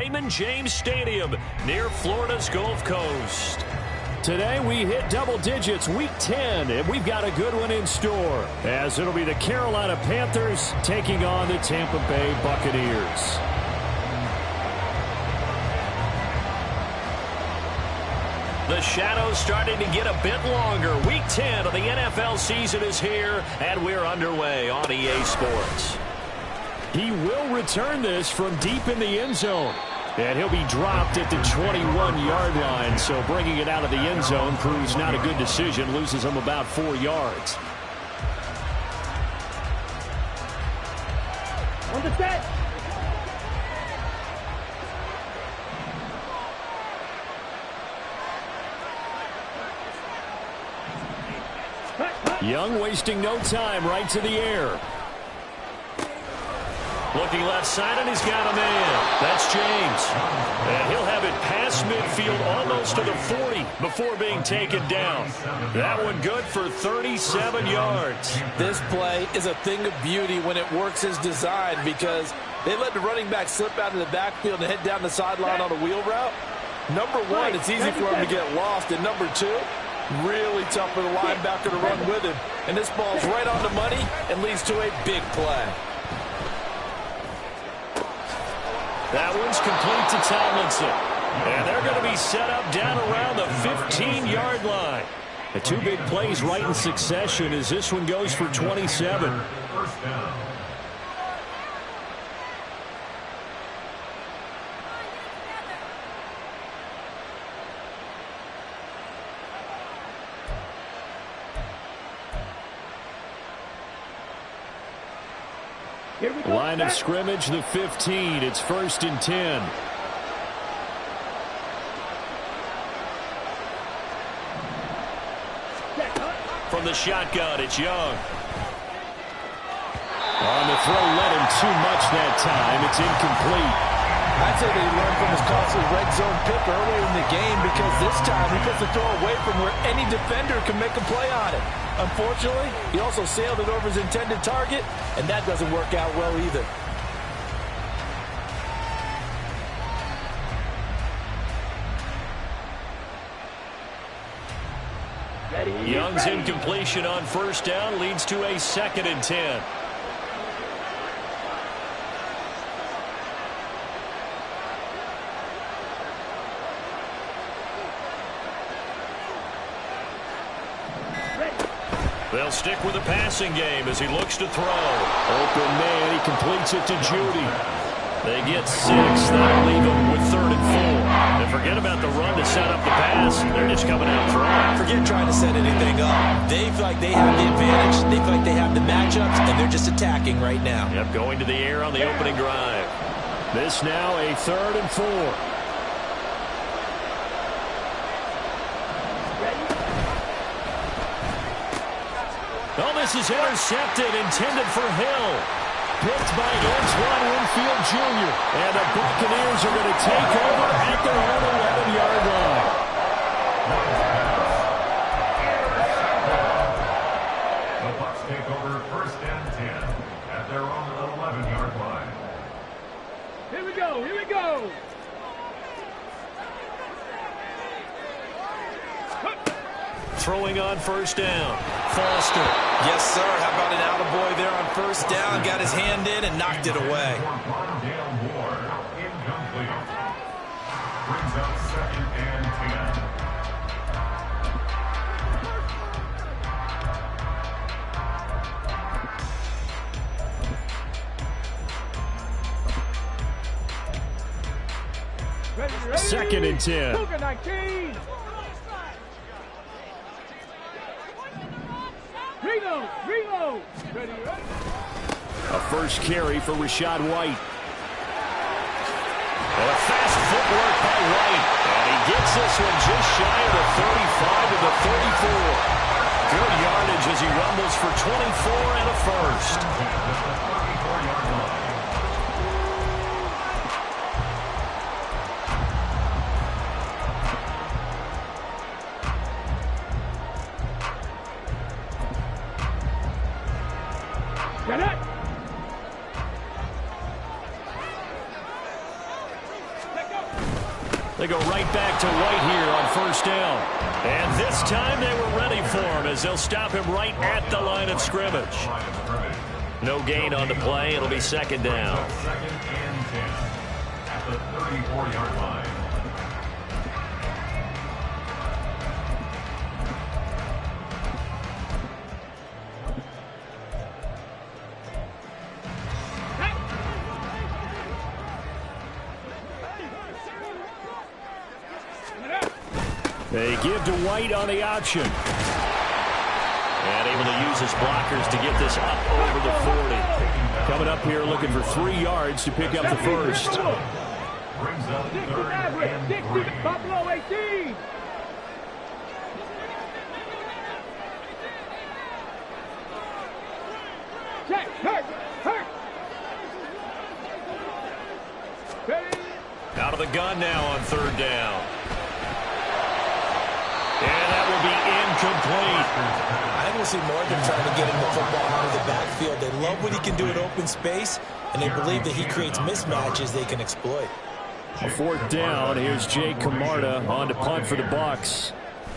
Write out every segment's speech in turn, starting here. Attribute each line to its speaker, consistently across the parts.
Speaker 1: Raymond James Stadium near Florida's Gulf Coast. Today we hit double digits, week 10, and we've got a good one in store, as it'll be the Carolina Panthers taking on the Tampa Bay Buccaneers. The shadow's starting to get a bit longer. Week 10 of the NFL season is here, and we're underway on EA Sports. He will return this from deep in the end zone. And he'll be dropped at the 21-yard line, so bringing it out of the end zone proves not a good decision, loses him about 4 yards.
Speaker 2: On the set.
Speaker 1: Young wasting no time, right to the air. Looking left side, and he's got a man. That's James. And he'll have it past midfield almost to the 40 before being taken down. That one good for 37 yards.
Speaker 3: This play is a thing of beauty when it works as designed, because they let the running back slip out of the backfield and head down the sideline on a wheel route. Number one, it's easy for him to get lost. And number two, really tough for the linebacker to run with him. And this ball's right on the money and leads to a big play.
Speaker 1: That one's complete to Tomlinson. And they're going to be set up down around the 15-yard line. The two big plays right in succession as this one goes for 27. Line of scrimmage, the 15. It's 1st and 10. From the shotgun, it's Young. On the throw, led him too much that time. It's incomplete.
Speaker 3: I'd say that he learned from his costly red zone pick earlier in the game, because this time he puts the throw away from where any defender can make a play on it. Unfortunately, he also sailed it over his intended target, and that doesn't work out well either.
Speaker 1: Young's incompletion on 1st down leads to a 2nd and 10. They'll stick with the passing game as he looks to throw. Open man, he completes it to Judy. They get 6. That'll leave them with 3rd and 4. And forget about the run to set up the pass. They're just coming out throwing.
Speaker 3: Forget trying to set anything up. They feel like they have the advantage. They feel like they have the matchups, and they're just attacking right now.
Speaker 1: Yep, going to the air on the opening drive. This now a 3rd and 4. Oh, this is intercepted, intended for Hill. Picked by Antoine Winfield Jr. And the Buccaneers are going to take over at their own 11-yard line.
Speaker 4: The Bucs take over 1st and 10 at their own 11-yard line.
Speaker 2: Here we go, here we go.
Speaker 1: Throwing on 1st down. Foster.
Speaker 3: Yes, sir. How about an attaboy there on 1st down? Got his hand in and knocked it away.
Speaker 4: Incomplete. Brings up 2nd and
Speaker 1: 10. 2nd and 10.
Speaker 2: Cougar 19. Reload. Ready.
Speaker 1: A first carry for Rachaad White. And a fast footwork by White. And he gets this one just shy of the 35 to the 34. Good yardage as he rumbles for 24 and a first.
Speaker 2: Get it.
Speaker 1: They go right back to White here on first down. And this time they were ready for him as they'll stop him right at the line of scrimmage. No gain on the play. It'll be second down.
Speaker 4: Second and 10 at the 34-yard line.
Speaker 1: They give to White on the option. And able to use his blockers to get this up over the 40. Coming up here looking for 3 yards to pick up the first.
Speaker 4: Brings up third and 3.
Speaker 2: Buffalo 18. Check. Hurt. Ready.
Speaker 1: Out of the gun now on third down. And that will be incomplete.
Speaker 3: I think we'll see more of them trying to get him the football out of the backfield. They love what he can do in open space, and they believe that he creates mismatches they can exploit.
Speaker 1: A fourth down. Here's Jay Camarda on to punt for the Bucs.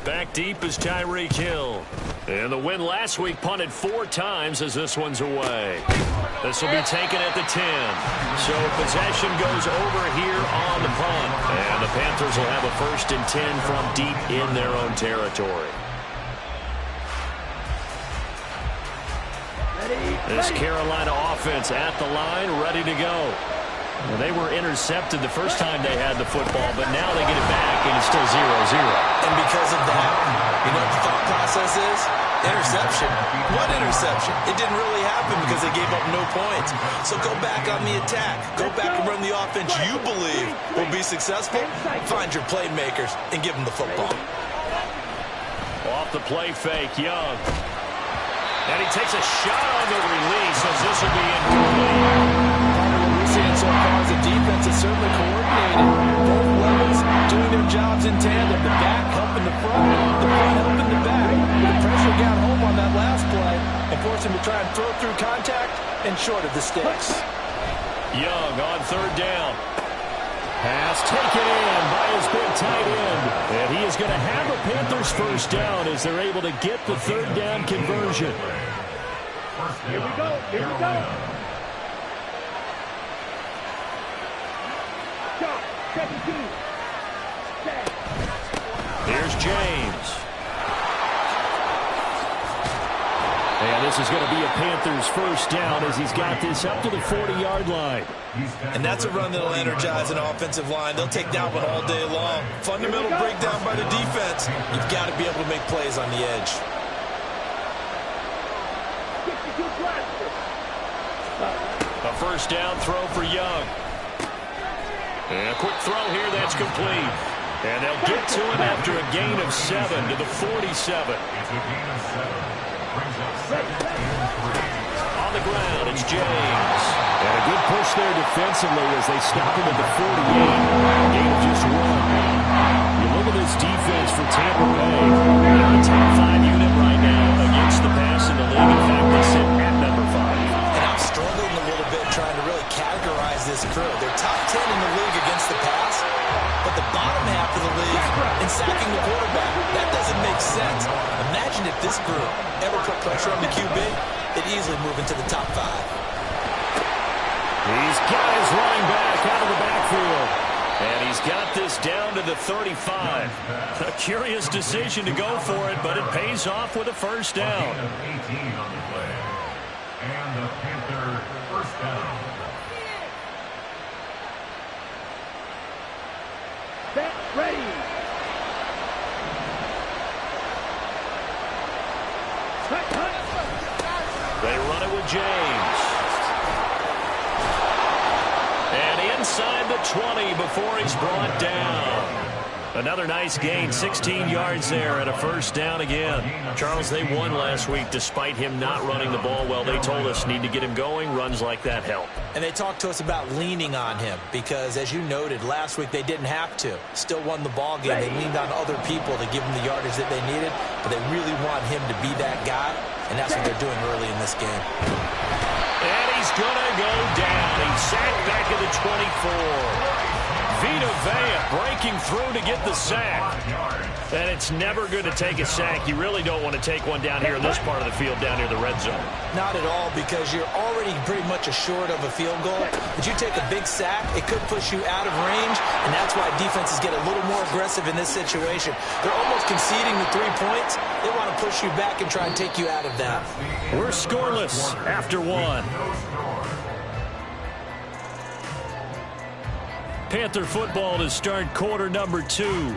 Speaker 1: Back deep is Tyreek Hill. And the win last week punted 4 times as this one's away. This will be taken at the 10. So possession goes over here on the punt. And the Panthers will have a 1st and 10 from deep in their own territory. This Carolina offense at the line, ready to go. Well, they were intercepted the first time they had the football, but now they get it back, and it's still 0-0.
Speaker 3: And because of that, you know what the thought process is? Interception. What interception? It didn't really happen because they gave up no points. So go back on the attack. Go back and run the offense you believe will be successful. Find your playmakers and give them the football.
Speaker 1: Off the play fake, Young. And he takes a shot on the release as this will be incomplete.
Speaker 3: So far as the defense is certainly coordinated. Both levels doing their jobs in tandem. The back helping the front helping the back. The pressure got home on that last play and forced him to try and throw through contact and short of the sticks.
Speaker 1: Young on third down. Pass taken in by his big tight end. And he is going to have a Panthers first down as they're able to get the third down conversion.
Speaker 2: Here we go.
Speaker 1: Here's James. And this is going to be a Panthers first down as he's got this up to the 40-yard line.
Speaker 3: And that's a run that'll energize an offensive line. They'll take that one all day long. Fundamental breakdown by the defense. You've got to be able to make plays on the edge.
Speaker 1: A first down throw for Young. And a quick throw here that's complete. And they'll get to him after a gain of 7 to the 47.
Speaker 4: It's a gain of 7. Brings up second and 3.
Speaker 1: On the ground, it's James. And a good push there defensively as they stop him at the 48. Gain of just 1. You look at this defense for Tampa Bay. They're a top 5 unit right now against the pass in the league. In fact, they sit at number 5.
Speaker 3: And I'm struggling a little bit trying to really categorize this crew. They're top 10 in the league against the pass, but the bottom half of the league in sacking the quarterback. That doesn't make sense. Imagine if this group ever put pressure on the QB, they'd easily move into the top 5.
Speaker 1: He's got his running back out of the backfield. And he's got this down to the 35. A curious decision to go for it, but it pays off with a first down.
Speaker 4: A gain of 18 on the play. And the Panther first down.
Speaker 2: Set, ready.
Speaker 1: They run it with James. And inside the 20 before he's brought down. Another nice gain, 16 yards there and a first down again. Charles, they won last week despite him not running the ball well. They told us need to get him going. Runs like that help.
Speaker 3: And they talked to us about leaning on him because, as you noted, last week they didn't have to. Still won the ball game. They leaned on other people to give them the yardage that they needed, but they really want him to be that guy, and that's what they're doing early in this game.
Speaker 1: And he's going to go down. He's sacked back at the 24. Vita Vea breaking through to get the sack. And it's never good to take a sack. You really don't want to take one down here in this part of the field, down near the red zone.
Speaker 3: Not at all, because you're already pretty much assured of a field goal. But you take a big sack, it could push you out of range, and that's why defenses get a little more aggressive in this situation. They're almost conceding the 3 points. They want to push you back and try and take you out of that.
Speaker 1: We're scoreless after one. Panther football to start quarter number 2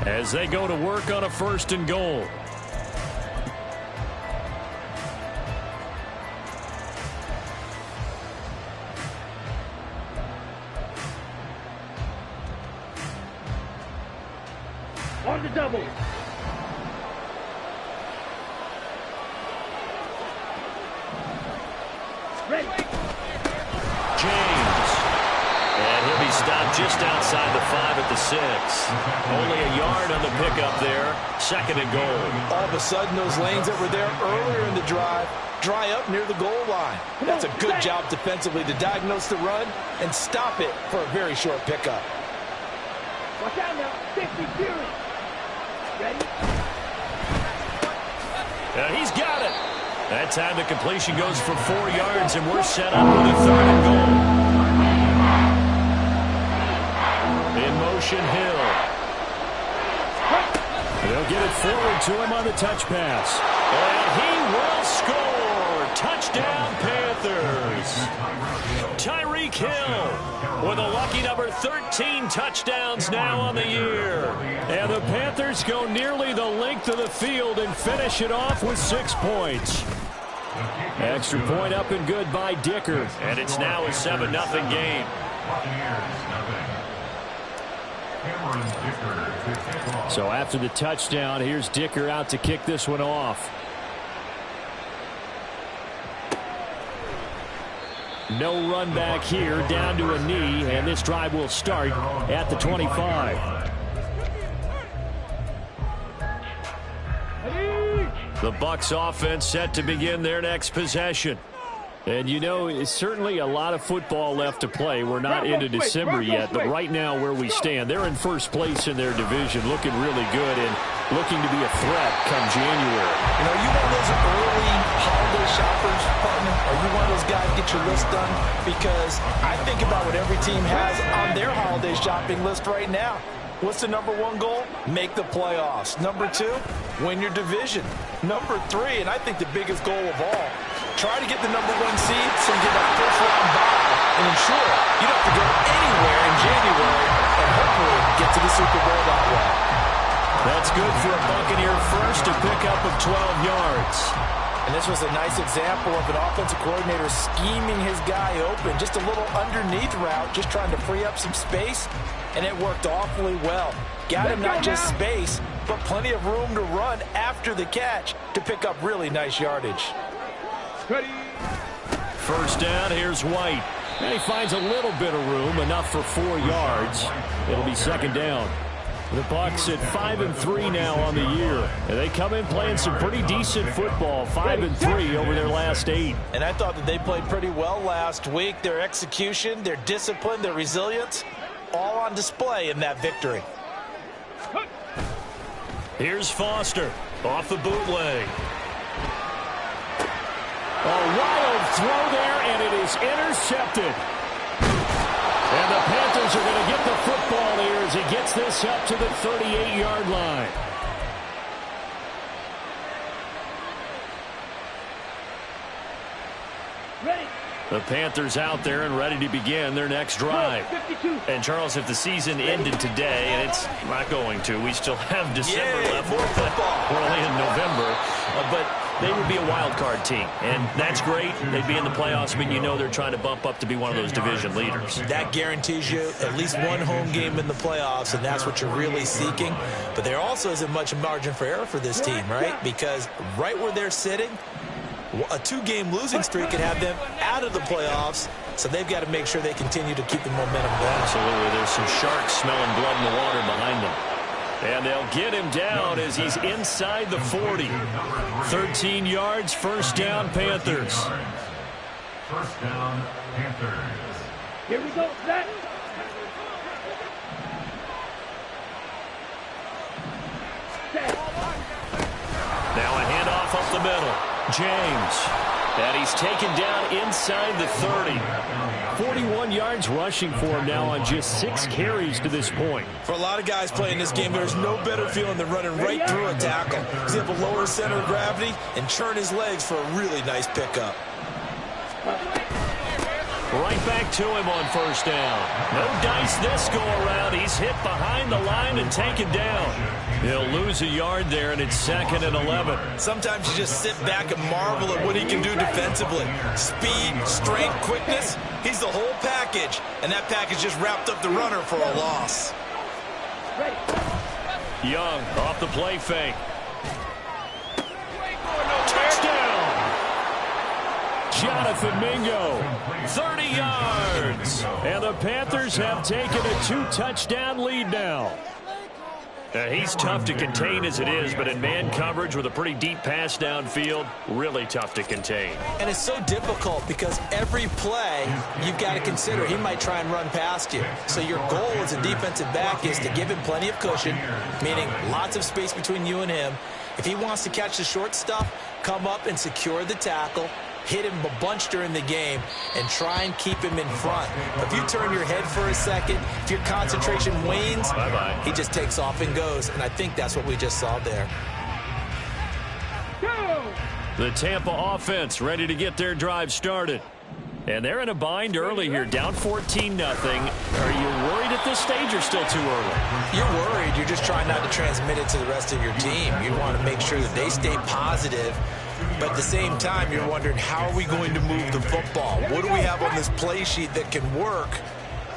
Speaker 1: as they go to work on a 1st and goal.
Speaker 2: On the double. Ready.
Speaker 1: James. And he'll be stopped just outside the 5 at the 6. Only a yard on the pickup there. 2nd and goal.
Speaker 3: All of a sudden, those lanes that were there earlier in the drive dry up near the goal line. That's a good job defensively to diagnose the run and stop it for a very short pickup.
Speaker 2: Watch out now. 50 Fury. Ready?
Speaker 1: He's got it. That time the completion goes for 4 yards, and we're set up with a 3rd and goal. In motion, Hill. They'll get it forward to him on the touch pass. And he will score. Touchdown, Panthers. Tyreek Hill with a lucky number 13 touchdowns now on the year. And the Panthers go nearly the length of the field and finish it off with 6 points. Extra point up and good by Dicker. And it's now a 7-0 game. So after the touchdown, here's Dicker out to kick this one off. No run back here, down to a knee, and this drive will start at the 25. The Bucs offense set to begin their next possession. And, you know, it's certainly a lot of football left to play. We're not into December yet, but right now where we stand, they're in first place in their division, looking really good and looking to be a threat come January.
Speaker 3: You know, are you one of those early holiday shoppers, partner? Are you one of those guys get your list done? Because I think about what every team has on their holiday shopping list right now. What's the number 1 goal? Make the playoffs. Number 2, win your division. Number 3, and I think the biggest goal of all, try to get the number 1 seed so you get that first-round bye and ensure you don't have to go anywhere in January and hopefully get to the Super Bowl that way.
Speaker 1: That's good for a Buccaneer first, a pickup of 12 yards.
Speaker 3: And this was a nice example of an offensive coordinator scheming his guy open. Just a little underneath route, just trying to free up some space, and it worked awfully well. Got him not just space, but plenty of room to run after the catch to pick up really nice yardage.
Speaker 1: First down, here's White. And he finds a little bit of room, enough for 4 yards. It'll be 2nd down. The Bucs at 5-3 now on the year. And they come in playing some pretty decent football, 5-3 over their last 8.
Speaker 3: And I thought that they played pretty well last week. Their execution, their discipline, their resilience, all on display in that victory.
Speaker 1: Here's Foster off the bootleg. A wild throw there, and it is intercepted. And the Panthers are going to get the football here as he gets this up to the 38-yard line.
Speaker 2: Ready.
Speaker 1: The Panthers out there and ready to begin their next drive.
Speaker 2: 52.
Speaker 1: And, Charles, if the season ended today, and it's not going to, we still have December left.
Speaker 3: More football.
Speaker 1: We're only in November. But they would be a wild card team, and that's great. They'd be in the playoffs, but you know they're trying to bump up to be one of those division leaders.
Speaker 3: That guarantees you at least one home game in the playoffs, and that's what you're really seeking. But there also isn't much margin for error for this team, right? Because right where they're sitting, a 2-game losing streak could have them out of the playoffs, so they've got to make sure they continue to keep the momentum going.
Speaker 1: Absolutely. There's some sharks smelling blood in the water behind them. And they'll get him down as he's inside the 40. 13 yards, first down, Panthers.
Speaker 4: First down, Panthers.
Speaker 2: Here we go, set.
Speaker 1: the middle. James. And he's taken down inside the 30. 41 yards rushing for him now on just 6 carries to this point.
Speaker 3: For a lot of guys playing this game, there's no better feeling than running right through a tackle. He's able to lower center of gravity and churn his legs for a really nice pickup.
Speaker 1: Right back to him on first down. No dice this go-around. He's hit behind the line and taken down. He'll lose a yard there, and it's 2nd and 11.
Speaker 3: Sometimes you just sit back and marvel at what he can do defensively. Speed, strength, quickness. He's the whole package, and that package just wrapped up the runner for a loss.
Speaker 1: Young off the play fake. Touchdown! Jonathan Mingo, 30 yards. And the Panthers have taken a 2-touchdown lead now. He's tough to contain as it is, but in man coverage with a pretty deep pass downfield, really tough to contain.
Speaker 3: And it's so difficult because every play you've got to consider he might try and run past you. So your goal as a defensive back is to give him plenty of cushion, meaning lots of space between you and him. If he wants to catch the short stuff, come up and secure the tackle, hit him a bunch during the game, and try and keep him in front. If you turn your head for a second, if your concentration wanes, he just takes off and goes, and I think that's what we just saw there.
Speaker 1: The Tampa offense ready to get their drive started. And they're in a bind early here, down 14-0. Are you worried at this stage or still too early?
Speaker 3: You're worried. You're just trying not to transmit it to the rest of your team. You want to make sure that they stay positive. But at the same time, you're wondering, how are we going to move the football? What do we have on this play sheet that can work?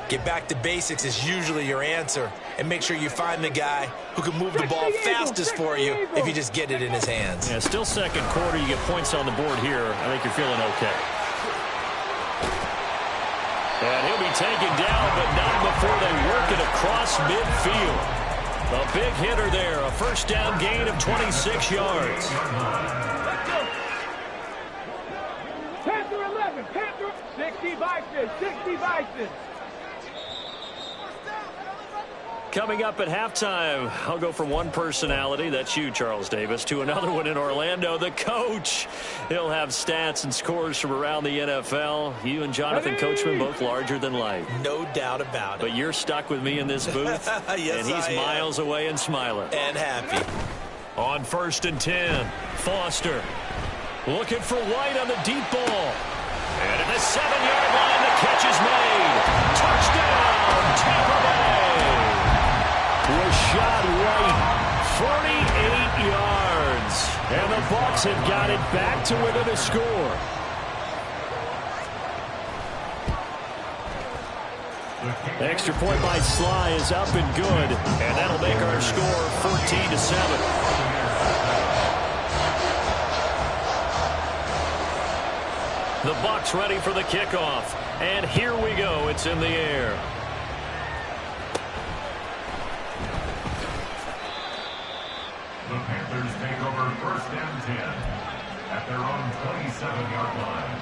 Speaker 3: Get back to basics is usually your answer. And make sure you find the guy who can move the ball fastest for you if you just get it in his hands.
Speaker 1: Yeah, still second quarter. You get points on the board here. I think you're feeling okay. And he'll be taken down, but not before they work it across midfield. A big hitter there. A first down gain of 26 yards.
Speaker 2: Panther 11, Panther 60 Bison, 60 Bison.
Speaker 1: Coming up at halftime, I'll go from one personality, that's you, Charles Davis, to another one in Orlando, the coach. He'll have stats and scores from around the NFL. You and Jonathan Coachman both larger than life.
Speaker 3: No doubt about it.
Speaker 1: But you're stuck with me in this booth,
Speaker 3: yes,
Speaker 1: and he's miles away and smiling.
Speaker 3: And happy.
Speaker 1: On 1st and 10, Foster looking for White on the deep ball. And at the 7-yard line, the catch is made. Touchdown, Tampa Bay. Rashad White, 48 yards. And the Bucs have got it back to within a score. Extra point by Sly is up and good. And that'll make our score 14-7. The Bucs ready for the kickoff. And here we go. It's in the air.
Speaker 4: The Panthers take over 1st and 10 at their own 27-yard line.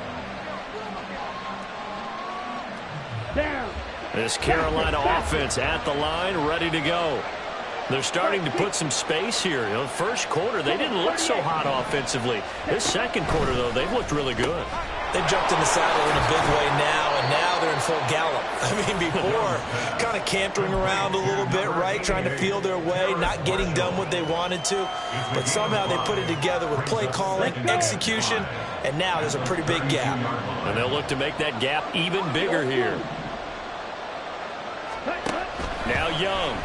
Speaker 2: Down.
Speaker 1: This Carolina offense at the line, ready to go. They're starting to put some space here. You know, first quarter, they didn't look so hot offensively. This second quarter, though, they've looked really good.
Speaker 3: They jumped in the saddle in a big way now, and now they're in full gallop. I mean, before, kind of cantering around a little bit, right, trying to feel their way, not getting done what they wanted to. But somehow they put it together with play calling, execution, and now there's a pretty big gap.
Speaker 1: And they'll look to make that gap even bigger here. Now Young.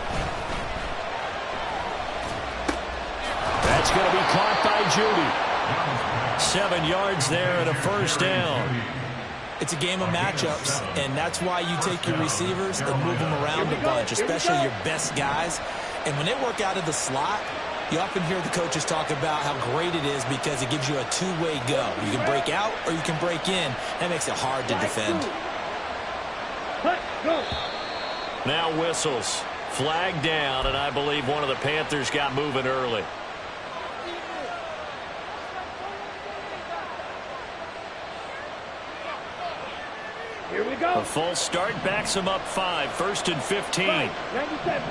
Speaker 1: That's going to be caught by Judy. 7 yards there and a first down.
Speaker 3: It's a game of matchups, and that's why you take your receivers and move them around a bunch, especially your best guys. And when they work out of the slot, you often hear the coaches talk about how great it is because it gives you a two-way go. You can break out or you can break in. That makes it hard to defend.
Speaker 1: Now whistles. Flag down, and I believe one of the Panthers got moving early.
Speaker 2: Here we go.
Speaker 1: A full start backs him up 5. 1st and 15.
Speaker 2: 97.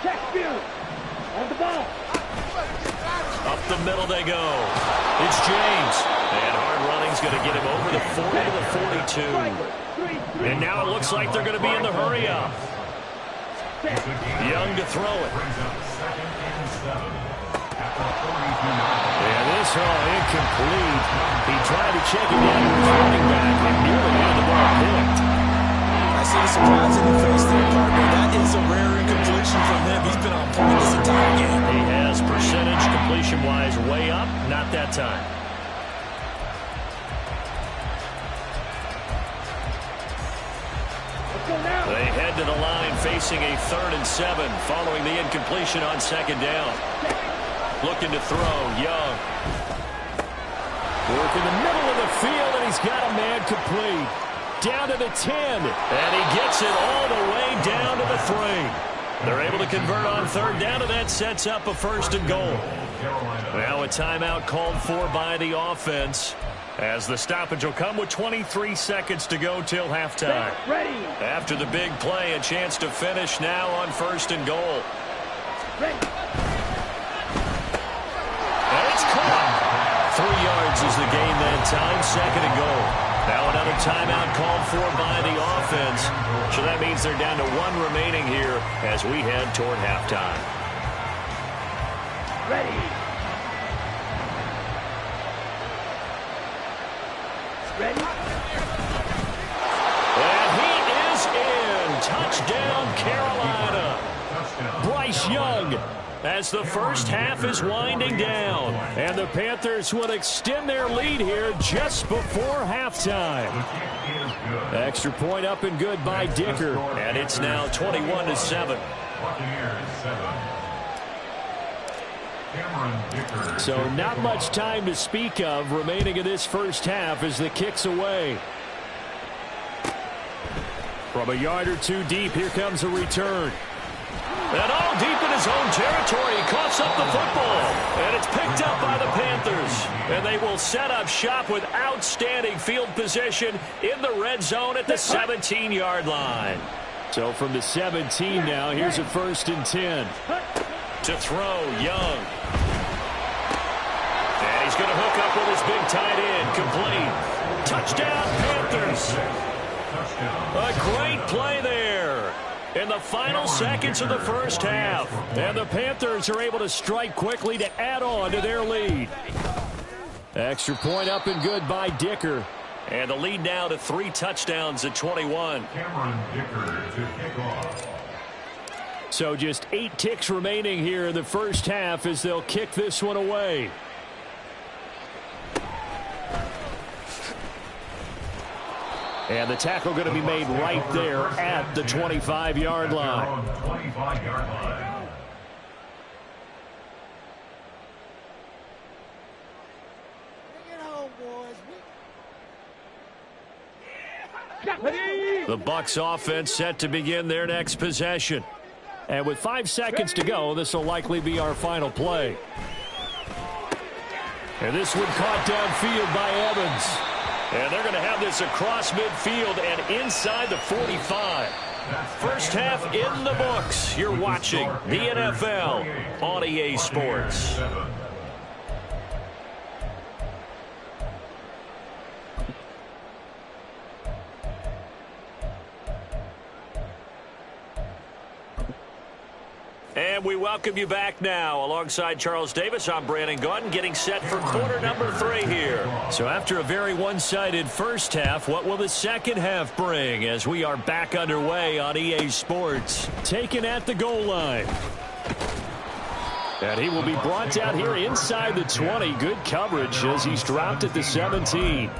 Speaker 2: Check field. On the ball.
Speaker 1: Up the middle they go. It's James. And hard running's going to get him over the 40 to the 42. And now it looks like they're going to be in the hurry up. Young to throw it. And this incomplete. He tried to check it down with running back and nearly had the ball picked.
Speaker 3: I see a surprise in the face there, partner. That is a rare incompletion from him. He's been on point this entire game.
Speaker 1: He has percentage completion-wise way up. Not that time. They head to the line facing a 3rd and 7 following the incompletion on 2nd down. Looking to throw, Young.
Speaker 2: Work in the middle of the field, and he's got a man complete. Down to the 10.
Speaker 1: And he gets it all the way down to the 3. They're able to convert on 3rd down, and that sets up a 1st and goal. Now a timeout called for by the offense, as the stoppage will come with 23 seconds to go till halftime.
Speaker 2: Ready.
Speaker 1: After the big play, a chance to finish now on 1st and goal.
Speaker 2: Ready.
Speaker 1: And it's caught. 3 yards is the gain that time, 2nd and goal. Now another timeout called for by the offense. So that means they're down to 1 remaining here as we head toward halftime.
Speaker 2: Ready. Ready.
Speaker 1: And he is in. Touchdown, Carolina. Bryce Young, as the first half is winding down.
Speaker 2: And the Panthers will extend their lead here just before halftime. Extra point up and good by Dicker.
Speaker 1: And it's now 21-7.
Speaker 2: So not much time to speak of remaining in this first half as the kick's away. From a yard or 2 deep, here comes a return.
Speaker 1: And all deep in his own territory, he coughs up the football. And it's picked up by the Panthers. And they will set up shop with outstanding field position in the red zone at the 17-yard line.
Speaker 2: So from the 17 now, here's a 1st and 10.
Speaker 1: To throw, Young. And he's going to hook up with his big tight end. Complete. Touchdown, Panthers. A great play there in the final seconds of the first half.
Speaker 2: And the Panthers are able to strike quickly to add on to their lead. Extra point up and good by Dicker.
Speaker 1: And the lead now to 3 touchdowns at 21.
Speaker 4: Cameron Dicker to kick off.
Speaker 2: So just 8 ticks remaining here in the first half as they'll kick this one away. And the tackle going to be made right there at the 25-yard line.
Speaker 4: 25-yard line.
Speaker 1: The Bucs offense set to begin their next possession.
Speaker 2: And with 5 seconds to go, this will likely be our final play. And this one caught downfield by Evans.
Speaker 1: And they're going to have this across midfield and inside the 45. First half in the books. You're watching the NFL on EA Sports. And we welcome you back now. Alongside Charles Davis, I'm Brandon Gaudin, getting set for quarter number 3 here.
Speaker 2: So after a very one-sided first half, what will the second half bring as we are back underway on EA Sports? Taken at the goal line. And he will be brought down here inside the 20. Good coverage as he's dropped at the 17.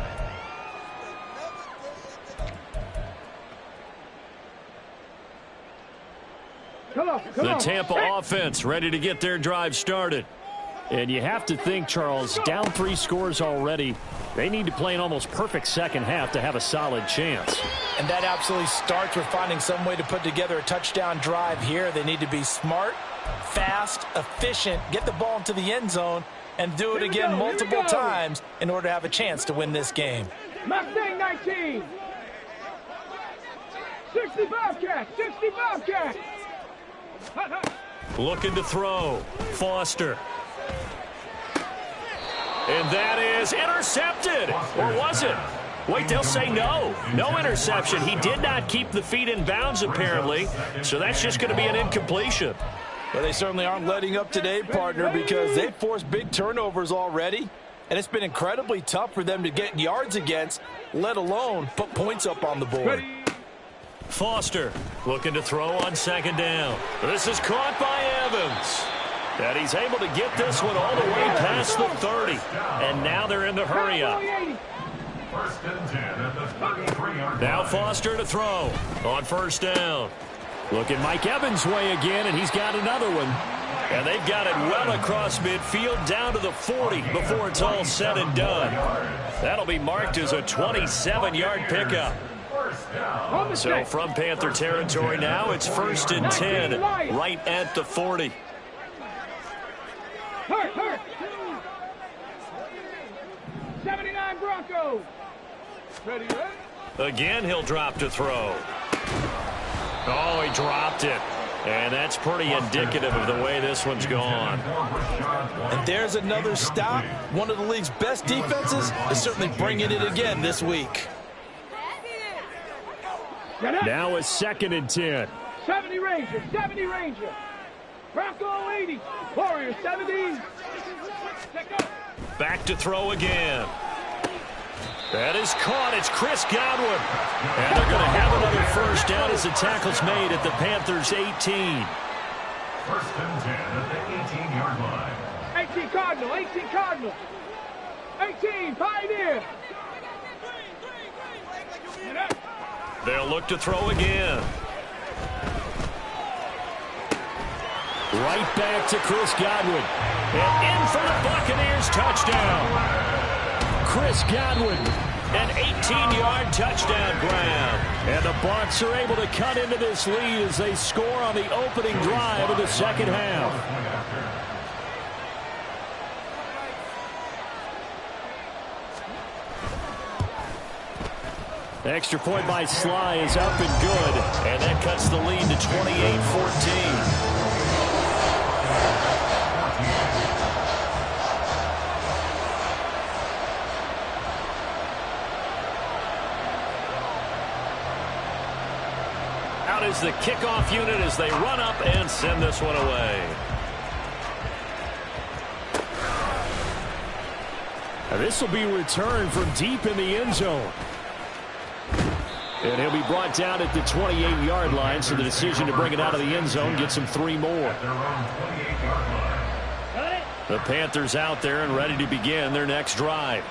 Speaker 1: The Tampa offense ready to get their drive started.
Speaker 2: And you have to think, Charles, down 3 scores already. They need to play an almost perfect second half to have a solid chance.
Speaker 3: And that absolutely starts with finding some way to put together a touchdown drive here. They need to be smart, fast, efficient, get the ball into the end zone, and do it again multiple times in order to have a chance to win this game.
Speaker 2: Mustang 19. 65 catch, 65 catch. Looking to throw. Foster. And that is intercepted. Or was it? Wait, they'll say no. No interception. He did not keep the feet in bounds, apparently. So that's just going to be an incompletion.
Speaker 3: Well, they certainly aren't letting up today, partner, because they've forced big turnovers already. And it's been incredibly tough for them to get yards against, let alone put points up on the board.
Speaker 2: Foster looking to throw on second down. This is caught by Evans. And he's able to get this one all the way past the 30. And now they're in the hurry up.
Speaker 4: First and 10 at the 33-yard line.
Speaker 2: Now Foster to throw on first down. Looking Mike Evans' way again, and he's got another one. And they've got it well across midfield down to the 40 before it's all said and done. That'll be marked as a 27-yard pickup. So from Panther territory now, it's first and 10 right at the 40.
Speaker 5: 79 Broncos. Ready?
Speaker 2: Again, he'll drop to throw. Oh, he dropped it. And that's pretty indicative of the way this one's gone.
Speaker 3: And there's another stop. One of the league's best defenses is certainly bringing it again this week.
Speaker 2: Now it's second and 10.
Speaker 5: 70 Ranger, 70 Ranger. Bronco 80, Warrior 70.
Speaker 2: Back to throw again. That is caught. It's Chris Godwin. And they're going to have another first down as the tackle's made at the Panthers' 18.
Speaker 4: First and 10 at the 18-yard line.
Speaker 5: 18 Cardinal, 18 Cardinal. 18 Pioneer.
Speaker 2: They'll look to throw again. Right back to Chris Godwin. And in for the Buccaneers touchdown. Chris Godwin, an 18-yard touchdown grab. And the Bucs are able to cut into this lead as they score on the opening drive of the second half. Extra point by Sly is up and good. And that cuts the lead to 28-14. Out is the kickoff unit as they run up and send this one away. Now this will be returned from deep in the end zone. And he'll be brought down at the 28-yard line, so the decision to bring it out of the end zone gets him 3 more. The Panthers out there and ready to begin their next drive.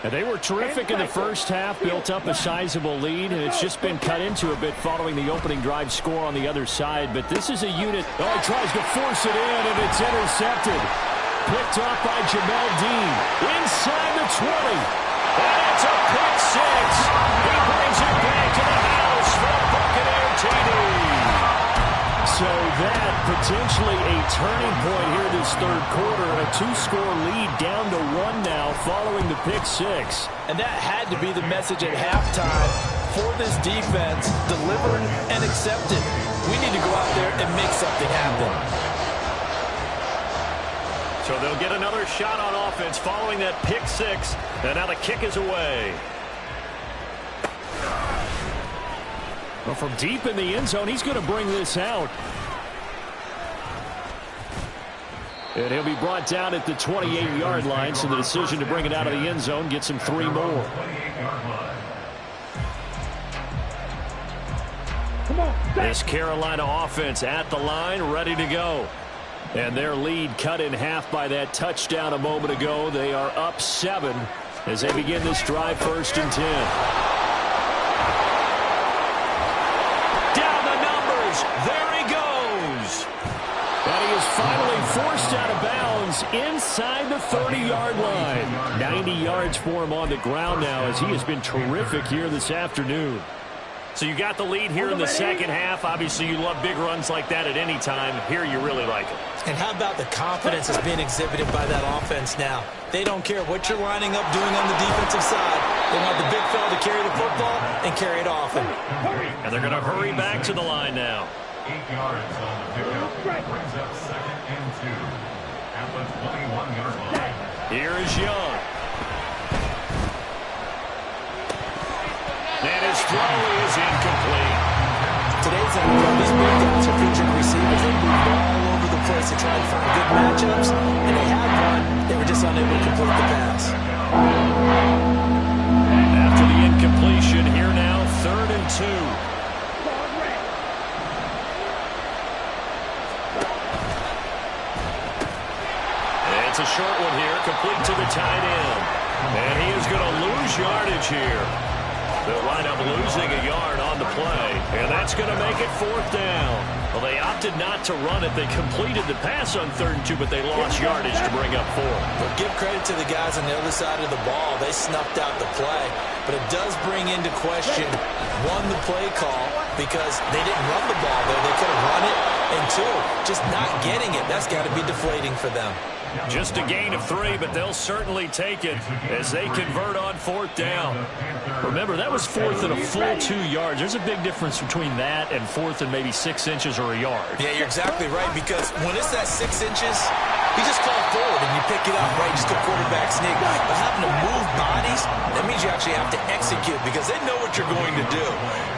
Speaker 2: And they were terrific in the first half, built up a sizable lead, and it's just been cut into a bit following the opening drive score on the other side. But this is a unit. Oh, he tries to force it in, and it's intercepted. Picked off by Jamel Dean. Inside the 20. And it's a pick six. He brings it back to the house for a Buccaneer TD. So that potentially a turning point here this third quarter. A 2-score lead down to 1 now following the pick six.
Speaker 3: And that had to be the message at halftime for this defense. Deliver and accept it. We need to go out there and make something happen.
Speaker 2: So they'll get another shot on offense following that pick six. And now the kick is away. Well, from deep in the end zone, he's going to bring this out. And he'll be brought down at the 28-yard line, so the decision to bring it out of the end zone gets him 3 more. This Carolina offense at the line, ready to go. And their lead cut in half by that touchdown a moment ago. They are up 7 as they begin this drive, first and 10. There he goes. And he is finally forced out of bounds inside the 30-yard line. 90 yards for him on the ground now as he has been terrific here this afternoon. So you got the lead here in the second half. Obviously, you love big runs like that at any time. Here, you really like it.
Speaker 6: And how about the confidence that's being exhibited by that offense now? They don't care what you're lining up doing on the defensive side. They want the big fella to carry the football and carry it often.
Speaker 2: And they're going to hurry back to the line now.
Speaker 4: 8 yards on the pickup. Brings up 2nd and 2 at the 21-yard line.
Speaker 2: Here is Young. And his throw is incomplete.
Speaker 6: Today's NFL, these big guys are featured receivers. They move all over the place to try to find good matchups, and they had one. They were just unable to complete the pass.
Speaker 2: After the incompletion, here now, 3rd and 2. It's a short one here, complete to the tight end. And he is going to lose yardage here. They'll wind up losing a yard on the play, and that's going to make it 4th down. Well, they opted not to run it. They completed the pass on 3rd and 2, but they lost yardage to bring up 4.
Speaker 6: But give credit to the guys on the other side of the ball. They snuffed out the play. But it does bring into question, one, the play call, because they didn't run the ball there. They could have run it. And 2, just not getting it. That's got to be deflating for them.
Speaker 2: Just a gain of 3, but they'll certainly take it as they convert on 4th down. Remember, that was 4th and a full 2 yards. There's a big difference between that and 4th and maybe 6 inches or a yard.
Speaker 6: Yeah, you're exactly right, because when it's that 6 inches, you just call forward and you pick it up, right? Just go quarterback sneak. But having to move bodies, that means you actually have to execute because they know what you're going to do.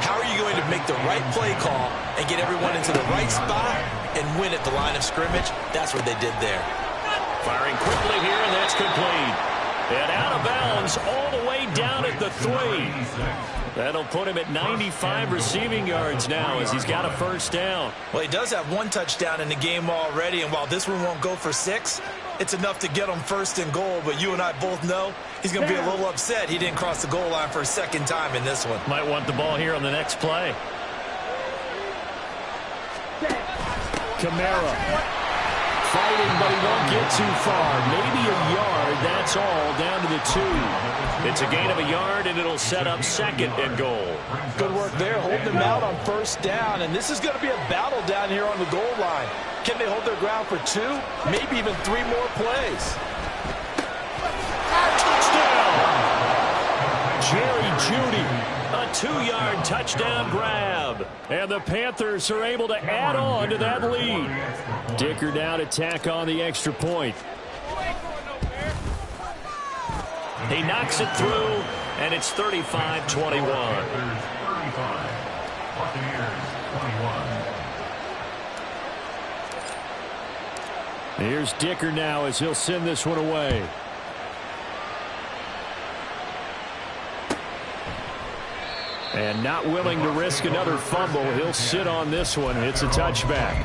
Speaker 6: How are you going to make the right play call and get everyone into the right spot and win at the line of scrimmage? That's what they did there.
Speaker 2: Firing quickly here, and that's complete. And out of bounds all the way down at the 3. That'll put him at 95 receiving yards now as he's got a 1st down.
Speaker 6: Well, he does have 1 touchdown in the game already, and while this one won't go for 6, it's enough to get him 1st and goal. But you and I both know he's going to be a little upset he didn't cross the goal line for a 2nd time in this one.
Speaker 2: Might want the ball here on the next play. Kamara. Fighting, but he won't get too far. Maybe a yard, that's all, down to the 2. It's a gain of a yard, and it'll set up 2nd and goal.
Speaker 3: Good work there, holding them out on 1st down, and this is going to be a battle down here on the goal line. Can they hold their ground for 2, maybe even 3 more plays?
Speaker 2: Touchdown! Jerry Jeudy, a 2-yard touchdown grab. And the Panthers are able to add on to that lead. Dicker now to tack on the extra point. He knocks it through, and it's 35-21.
Speaker 4: 35. Buccaneers 21.
Speaker 2: Here's Dicker now as he'll send this one away. And not willing to risk another fumble. He'll sit on this one. It's a touchback.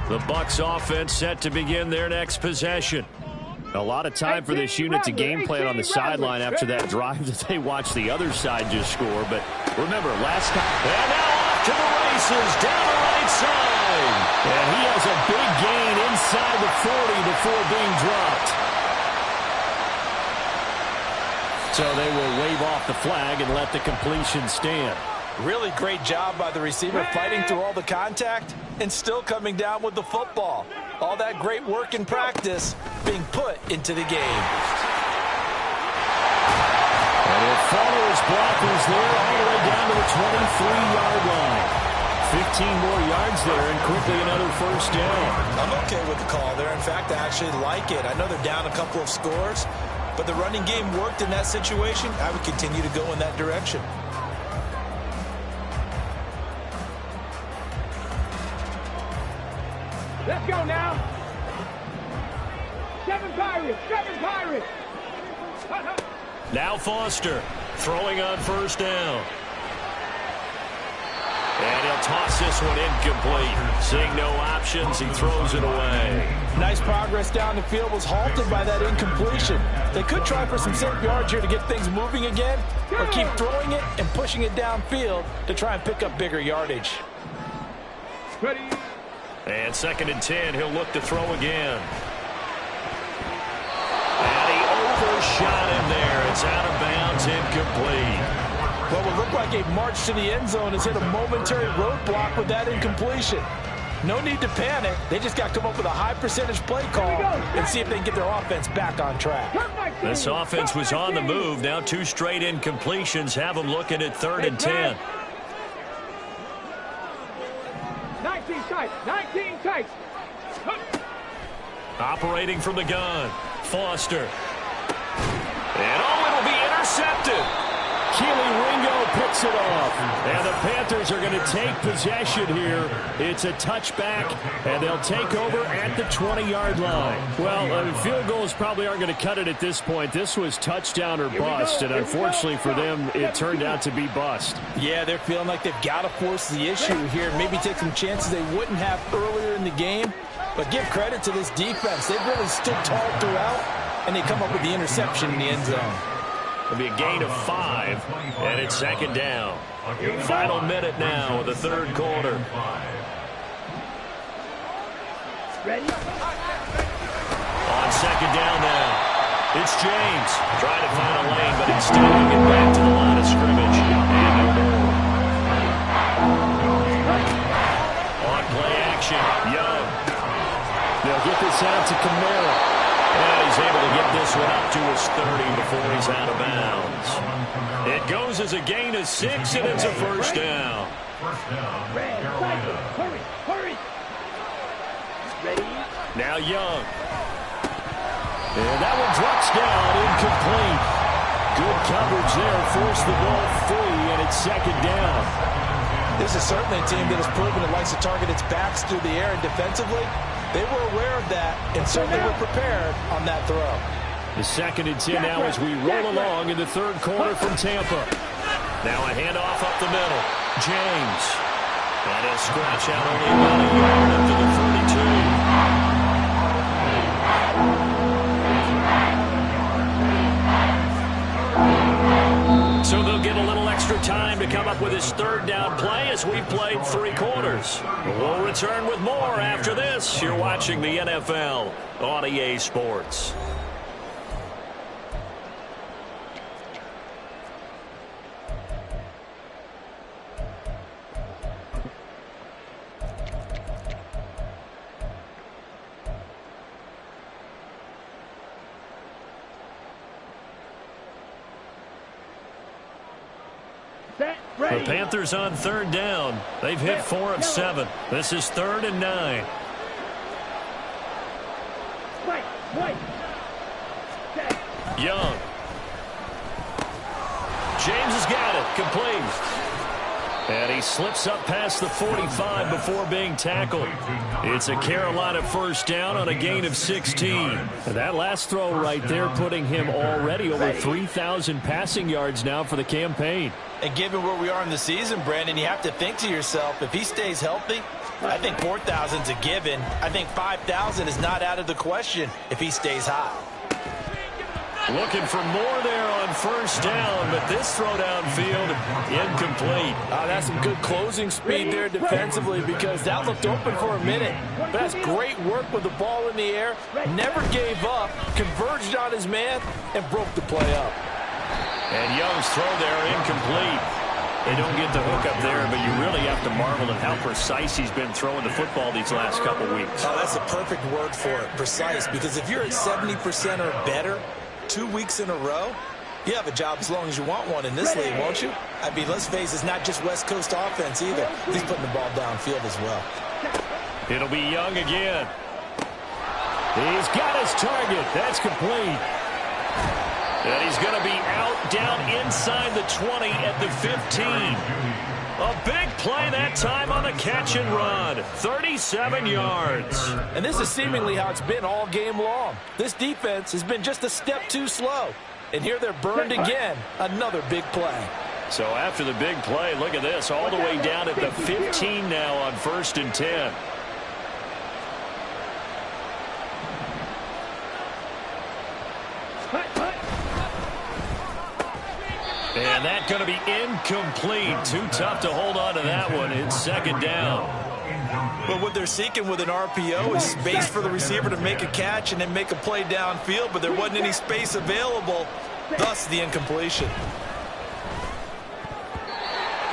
Speaker 2: The Bucs offense set to begin their next possession. A lot of time for this unit to game plan on the sideline after that drive that they watched the other side just score. But remember, last time. And now off to the races, down the right side. And he has a big gain inside the 40 before being dropped. So they will wave off the flag and let the completion stand.
Speaker 3: Really great job by the receiver fighting through all the contact and still coming down with the football. All that great work in practice being put into the game.
Speaker 2: And he'll follow his blockers there all the way down to the 23-yard line. 15 more yards there and quickly another 1st down.
Speaker 6: I'm okay with the call there. In fact, I actually like it. I know they're down a couple of scores, but the running game worked in that situation. I would continue to go in that direction.
Speaker 5: Let's go now. 7 Pirates, 7 Pirates.
Speaker 2: Now Foster throwing on 1st down. And he'll toss this one incomplete. Seeing no options, he throws it away.
Speaker 3: Nice progress down the field was halted by that incompletion. They could try for some safe yards here to get things moving again, or keep throwing it and pushing it downfield to try and pick up bigger yardage.
Speaker 5: Ready.
Speaker 2: And 2nd and 10, he'll look to throw again. And he overshot him there. It's out of bounds, incomplete.
Speaker 3: Well, it looked like a march to the end zone has hit a momentary roadblock with that incompletion. No need to panic. They just got to come up with a high percentage play call and see if they can get their offense back on track.
Speaker 2: This offense was on the move. Now 2 straight incompletions have them looking at 3rd and 10.
Speaker 5: 19 tights. 19 tights.
Speaker 2: Operating from the gun. Foster. And it'll be intercepted. Keely Ringo picks it off. And the Panthers are going to take possession here. It's a touchback, and they'll take over at the 20-yard line. Well, field goals probably aren't going to cut it at this point. This was touchdown or bust, and unfortunately for them, it turned out to be bust.
Speaker 3: Yeah, they're feeling like they've got to force the issue here. Maybe take some chances they wouldn't have earlier in the game. But give credit to this defense. They've really stood tall throughout, and they come up with the interception in the end zone.
Speaker 2: It'll be a gain of 5, and it's 2nd down. Final minute now of the 3rd quarter.
Speaker 5: Ready?
Speaker 2: On 2nd down now. It's James trying to find a lane, but instead he'll get back to the line of scrimmage. And no more. On play action, Young. They'll get this out to Kamara. And he's able to get this one up to his 30 before he's out of bounds. It goes as a gain of 6, and it's a 1st down.
Speaker 5: Hurry, hurry. Ready?
Speaker 2: Now Young. And that one drops down, incomplete. Good coverage there, forced the ball free, and it's 2nd down.
Speaker 3: This is certainly a team that has proven it likes to target its backs through the air, and defensively, they were aware of that and certainly were prepared on that throw.
Speaker 2: The 2nd and 10 now as we roll along in the 3rd quarter from Tampa. Now a handoff up the middle. James. And he'll scratch out only about a yard up to the 42. So they'll get a little extra time to come up with his 3rd down play as we've played 3 quarters. We'll return with more after this. You're watching the NFL on EA Sports. The Panthers on 3rd down. They've hit 4 of 7. This is 3rd and 9. Young. James has got it. Complete. And he slips up past the 45 before being tackled. It's a Carolina 1st down on a gain of 16. And that last throw right there putting him already over 3,000 passing yards now for the campaign.
Speaker 6: And given where we are in the season, Brandon, you have to think to yourself, if he stays healthy, I think 4,000 is a given. I think 5,000 is not out of the question if he stays hot.
Speaker 2: Looking for more there on 1st down, but this throw downfield incomplete.
Speaker 3: That's some good closing speed there defensively because that looked open for a minute. But that's great work with the ball in the air. Never gave up, converged on his man, and broke the play up.
Speaker 2: And Young's throw there incomplete. They don't get the hook up there, but you really have to marvel at how precise he's been throwing the football these last couple weeks.
Speaker 6: Oh, that's a perfect word for it, precise, because if you're at 70% or better 2 weeks in a row, you have a job as long as you want one in this league, won't you? I mean, let's face it, it's not just West Coast offense either. He's putting the ball downfield as well.
Speaker 2: It'll be Young again. He's got his target. That's complete. And he's going to be out down inside the 20 at the 15. A big play that time on the catch and run. 37 yards.
Speaker 3: And this is seemingly how it's been all game long. This defense has been just a step too slow. And here they're burned again. Another big play.
Speaker 2: So after the big play, look at this. All the way down at the 15 now on 1st and 10. And that's going to be incomplete. Too tough to hold on to that one. It's 2nd down.
Speaker 6: But what they're seeking with an RPO is space for the receiver to make a catch and then make a play downfield, but there wasn't any space available, thus the incompletion.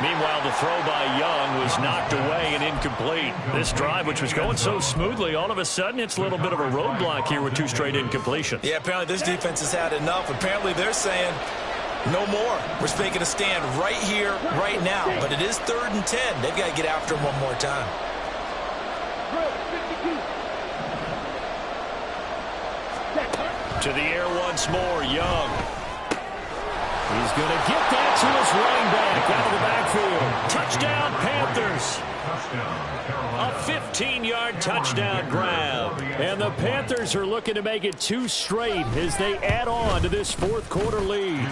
Speaker 2: Meanwhile, the throw by Young was knocked away and incomplete. This drive, which was going so smoothly, all of a sudden it's a little bit of a roadblock here with 2 straight incompletions.
Speaker 6: Yeah, apparently this defense has had enough. Apparently they're saying no more. We're making a stand right here, right now. But it is 3rd and 10. They've got to get after him one more time.
Speaker 2: To the air once more, Young. He's going to get that to his running back out of the backfield. Touchdown, Panthers. A 15-yard touchdown grab. And the Panthers are looking to make it 2 straight as they add on to this 4th quarter lead.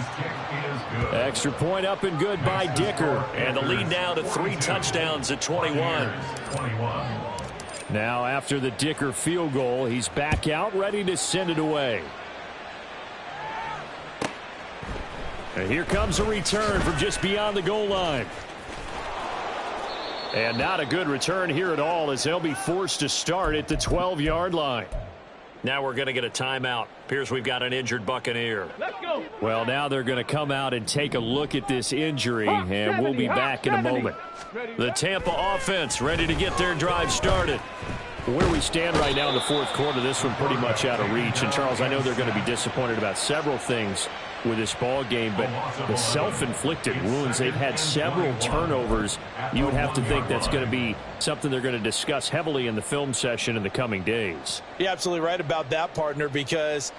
Speaker 2: Extra point up and good by Dicker. And the lead now to 3 touchdowns at 21. Now after the Dicker field goal, he's back out ready to send it away. And here comes a return from just beyond the goal line. And not a good return here at all as they'll be forced to start at the 12-yard line. Now we're going to get a timeout. Appears we've got an injured Buccaneer.
Speaker 5: Let's go.
Speaker 2: Well, now they're going to come out and take a look at this injury, and we'll be back in a moment. The Tampa offense ready to get their drive started. Where we stand right now in the 4th quarter, this one pretty much out of reach. And, Charles, I know they're going to be disappointed about several things with this ball game, but the self-inflicted wounds, they've had several turnovers. You would have to think that's going to be something they're going to discuss heavily in the film session in the coming days.
Speaker 3: You're absolutely right about that, partner, because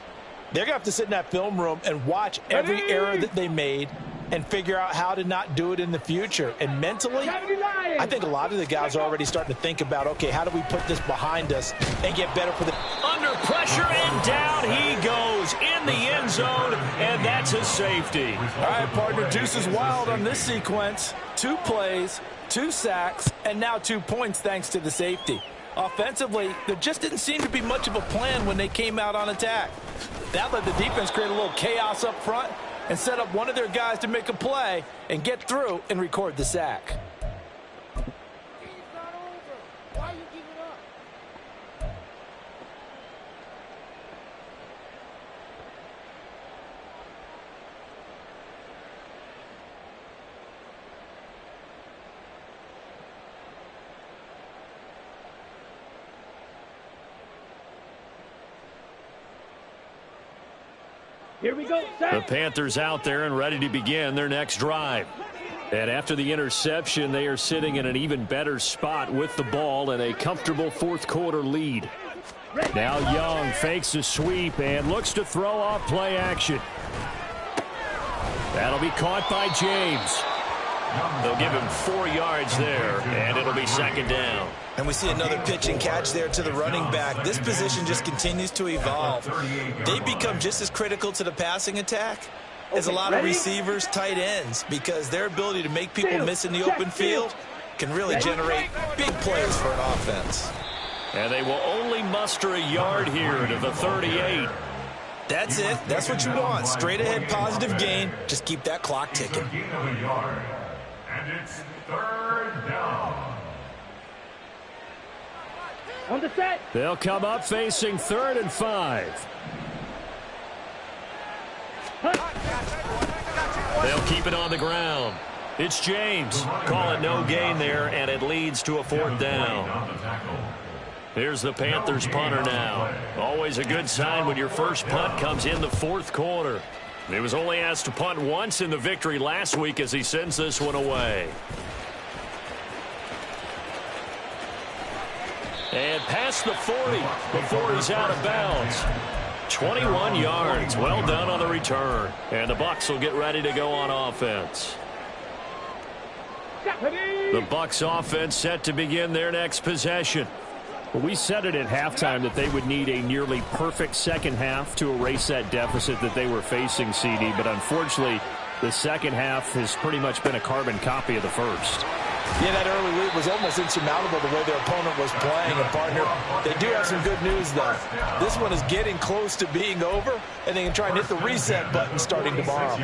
Speaker 3: they're going to have to sit in that film room and watch every error that they made and figure out how to not do it in the future. And mentally, I think a lot of the guys are already starting to think about, okay, how do we put this behind us and get better for the...
Speaker 2: Under pressure, and down he goes in the end zone, and that's a safety.
Speaker 3: All right, partner, Deuce is wild on this sequence. 2 plays, 2 sacks, and now 2 points thanks to the safety. Offensively, there just didn't seem to be much of a plan when they came out on attack. That let the defense create a little chaos up front and set up one of their guys to make a play and get through and record the sack.
Speaker 5: Here we go.
Speaker 2: The Panthers out there and ready to begin their next drive. And after the interception, they are sitting in an even better spot with the ball and a comfortable 4th quarter lead. Now Young fakes a sweep and looks to throw off play action. That'll be caught by James. They'll give him 4 yards there, and it'll be 2nd down.
Speaker 6: And we see another pitch and catch there to the running back. This position just continues to evolve. They become just as critical to the passing attack as a lot of receivers, tight ends, because their ability to make people miss in the open field can really generate big plays for an offense.
Speaker 2: And they will only muster a yard here to the 38.
Speaker 6: That's it. That's what you want. Straight ahead positive gain. Just keep that clock ticking.
Speaker 4: And it's 3rd down.
Speaker 5: On the set.
Speaker 2: They'll come up facing 3rd and 5. They'll keep it on the ground. It's James. Call it no gain there, and it leads to a 4th down. Here's the Panthers punter now. Always a good sign when your first punt comes in the 4th quarter. He was only asked to punt once in the victory last week as he sends this one away. And past the 40 before he's out of bounds. 21 yards. Well done on the return. And the Bucs will get ready to go on offense. The Bucs offense set to begin their next possession. Well, we said it at halftime that they would need a nearly perfect second half to erase that deficit that they were facing, CD. But unfortunately, the second half has pretty much been a carbon copy of the first.
Speaker 3: Yeah, that early lead was almost insurmountable the way their opponent was playing. And, partner, they do have some good news, though. This one is getting close to being over, and they can try and hit the reset button starting tomorrow.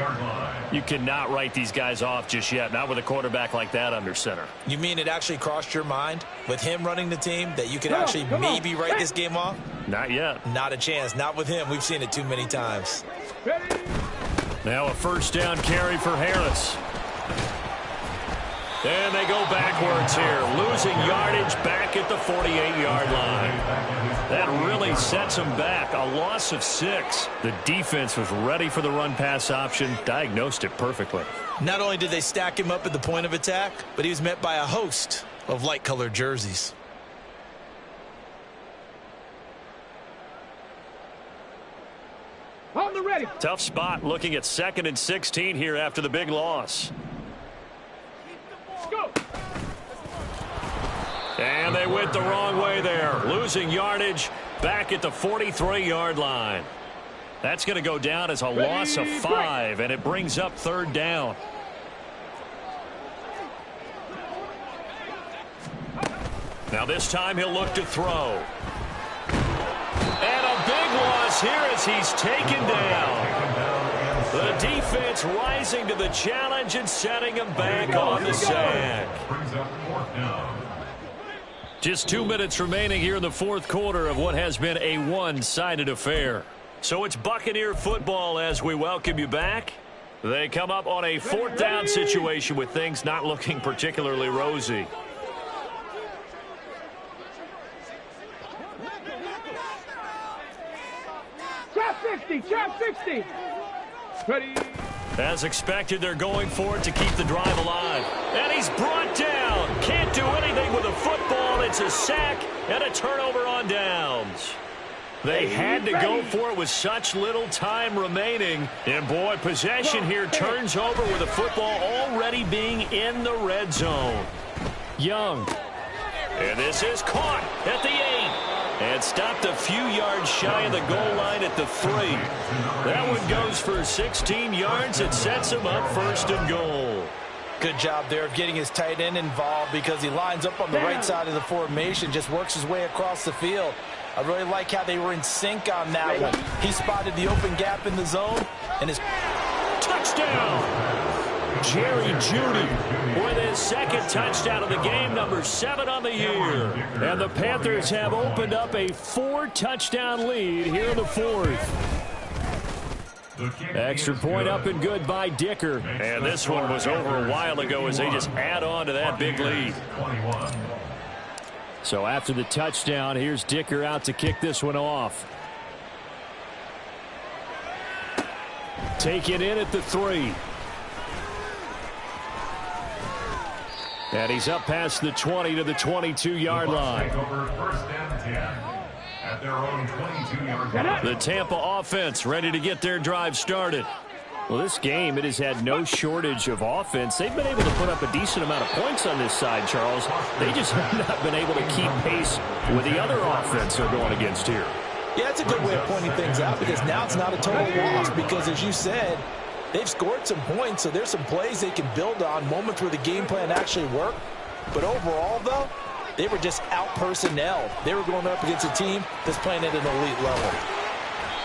Speaker 2: You cannot write these guys off just yet, not with a quarterback like that under center.
Speaker 6: You mean it actually crossed your mind with him running the team that you could actually maybe write this game off?
Speaker 2: Not yet.
Speaker 6: Not a chance. Not with him. We've seen it too many times.
Speaker 2: Now a 1st down carry for Harris. And they go backwards here, losing yardage back at the 48-yard line. That really sets them back, a loss of 6. The defense was ready for the run-pass option, diagnosed it perfectly.
Speaker 6: Not only did they stack him up at the point of attack, but he was met by a host of light-colored jerseys.
Speaker 5: On the ready.
Speaker 2: Tough spot looking at 2nd and 16 here after the big loss.
Speaker 5: Go.
Speaker 2: And they went the wrong way there, losing yardage back at the 43-yard line. That's going to go down as a loss of 5, and it brings up 3rd down. Now this time he'll look to throw. And a big loss here as he's taken down. The defense rising to the challenge and setting him back on the sack. Just 2 minutes remaining here in the 4th quarter of what has been a one-sided affair. So it's Buccaneer football as we welcome you back. They come up on a 4th down situation with things not looking particularly rosy.
Speaker 5: Trap 60. Trap 60. Ready.
Speaker 2: As expected, they're going for it to keep the drive alive. And he's brought down. Can't do anything with a football. It's a sack and a turnover on downs. They had to go for it with such little time remaining. And, boy, possession here turns over with the football already being in the red zone. Young. And this is caught at the 8. And stopped a few yards shy of the goal line at the 3. That one goes for 16 yards. It sets him up 1st and goal.
Speaker 6: Good job there of getting his tight end involved because he lines up on the right side of the formation, just works his way across the field. I really like how they were in sync on that one. He spotted the open gap in the zone and his
Speaker 2: touchdown. Jerry Jeudy with his 2nd touchdown of the game, number 7 on the year. And the Panthers have opened up a 4-touchdown lead here in the 4th. Extra point up and good by Dicker. And this one was over a while ago as they just add on to that big lead. So after the touchdown, here's Dicker out to kick this one off. Take it in at the 3. And he's up past the 20 to the 22-yard line. The Tampa offense ready to get their drive started. Well, this game, it has had no shortage of offense. They've been able to put up a decent amount of points on this side, Charles. They just have not been able to keep pace with the other offense they're going against here.
Speaker 6: Yeah, it's a good way of pointing things out because now it's not a total loss because, as you said, they've scored some points, so there's some plays they can build on, moments where the game plan actually worked. But overall, though, they were just out-personnelled. They were going up against a team that's playing at an elite level.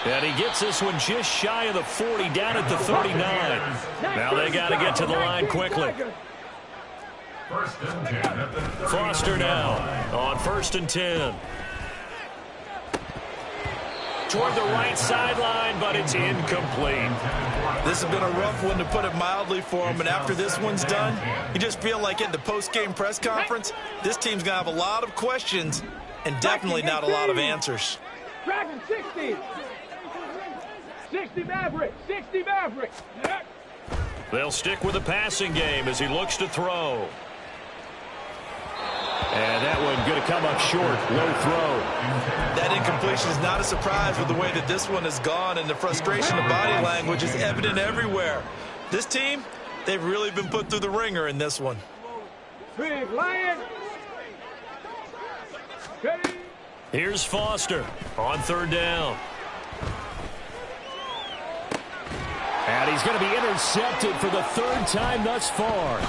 Speaker 2: And he gets this one just shy of the 40, down at the 39. Now they got to get to the line quickly. Foster now on 1st and 10. Toward the right sideline, but it's incomplete.
Speaker 6: This has been a rough one, to put it mildly, for him. And after this one's done, you just feel like at the post-game press conference, this team's going to have a lot of questions and definitely not a lot of answers.
Speaker 5: Dragon 60. 60 Maverick. 60 Maverick.
Speaker 2: They'll stick with the passing game as he looks to throw. And that one going to come up short. Low throw.
Speaker 6: That incompletion is not a surprise with the way that this one has gone, and the frustration of body language is evident everywhere. This team, they've really been put through the ringer in this one.
Speaker 5: Big Lion. Ready.
Speaker 2: Here's Foster on 3rd down. And he's going to be intercepted for the 3rd time thus far.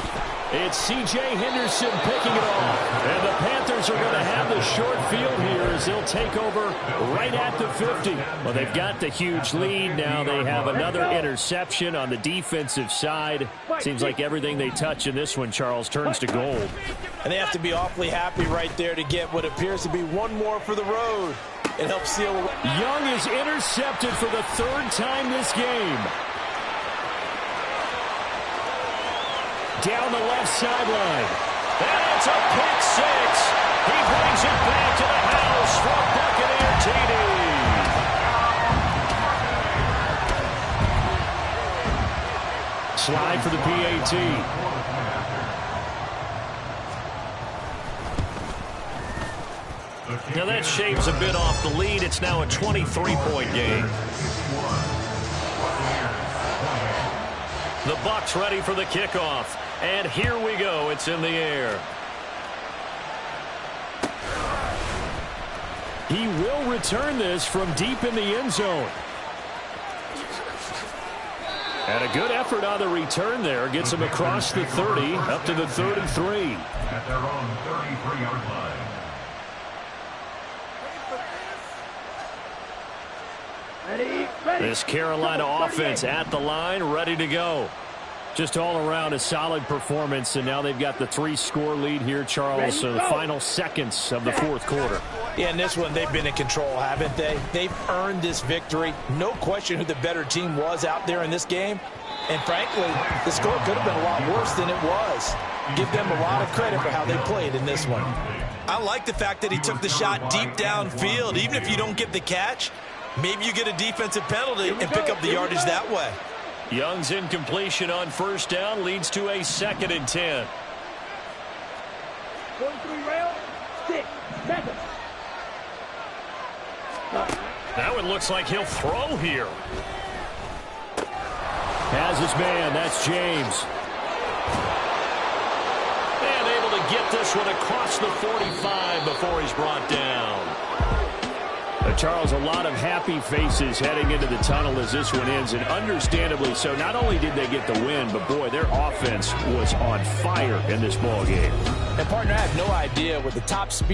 Speaker 2: It's C.J. Henderson picking it off. And the Panthers are going to have the short field here as they'll take over right at the 50. Well, they've got the huge lead. Now they have another interception on the defensive side. Seems like everything they touch in this one, Charles, turns to gold.
Speaker 6: And they have to be awfully happy right there to get what appears to be one more for the road. It helps seal.
Speaker 2: Young is intercepted for the 3rd time this game. down the left sideline.
Speaker 1: And it's a pick six. He brings it back to the house for Buccaneer TD.
Speaker 2: Slide for the PAT.
Speaker 1: Now that shaves a bit off the lead. It's now a 23-point game. The Bucs ready for the kickoff. And here we go. It's in the air.
Speaker 2: He will return this from deep in the end zone. And a good effort on the return there. Gets him across the 30, up to the 33.
Speaker 4: At their own 33-yard line.
Speaker 1: This Carolina offense at the line, ready to go.
Speaker 2: Just all around a solid performance, and now they've got the 3-score lead here, Charles. So the final seconds of the fourth quarter.
Speaker 3: Yeah, in this one, they've been in control, haven't they? They've earned this victory. No question who the better team was out there in this game. And frankly, the score could have been a lot worse than it was. Give them a lot of credit for how they played in this one.
Speaker 6: I like the fact that he took the shot deep downfield. Even if you don't get the catch, maybe you get a defensive penalty and pick up the yardage that way.
Speaker 1: Young's incompletion on first down leads to a 2nd and 10.
Speaker 5: 43 rail, 6 seconds.
Speaker 1: Now it looks like he'll throw here.
Speaker 2: Has his man, that's James.
Speaker 1: And able to get this one across the 45 before he's brought down.
Speaker 2: Charles, a lot of happy faces heading into the tunnel as this one ends, and understandably so. Not only did they get the win, but boy, their offense was on fire in this ball game.
Speaker 3: And partner, I have no idea with the top speed